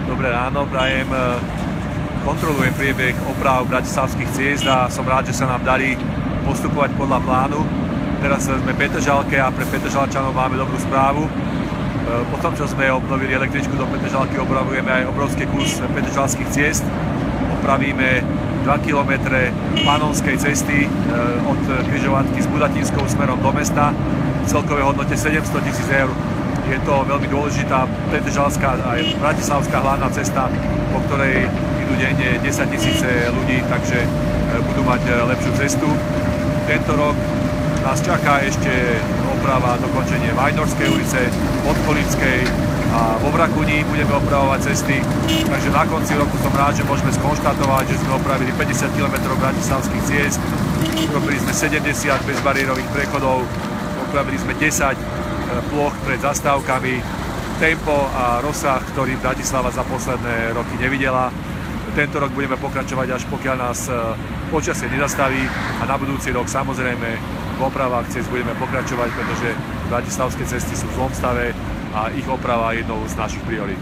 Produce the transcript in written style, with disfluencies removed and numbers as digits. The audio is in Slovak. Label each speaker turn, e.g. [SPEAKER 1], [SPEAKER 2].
[SPEAKER 1] Dobré ráno, prajem. Kontrolujem priebeh oprav bratislavských ciest a som rád, že sa nám darí postupovať podľa plánu. Teraz sme v Petržalke a pre Petržalčanov máme dobrú správu. Po tom, čo sme obnovili električku do Petržalky, opravujeme aj obrovský kus petržalských ciest. Opravíme 2 km Panonskej cesty od križovatky s Budatinskou smerom do mesta v celkovej hodnote 700 000 eur. Je to veľmi dôležitá petržalská a bratislavská hlavná cesta, po ktorej idú denne 10 000 ľudí, takže budú mať lepšiu cestu. Tento rok nás čaká ešte oprava, dokončenie Vajnorskej ulice, Podkolínskej a vo Vrakuni budeme opravovať cesty. Takže na konci roku som rád, že môžeme skonštatovať, že sme opravili 50 km bratislavských ciest, urobili sme 70 bezbariérových prechodov, opravili sme 10 ploch pred zastávkami, tempo a rozsah, ktorý Bratislava za posledné roky nevidela. Tento rok budeme pokračovať, až pokiaľ nás počasie nezastaví, a na budúci rok samozrejme v opravách ciest budeme pokračovať, pretože bratislavské cesty sú v zlom stave a ich oprava je jednou z našich priorít.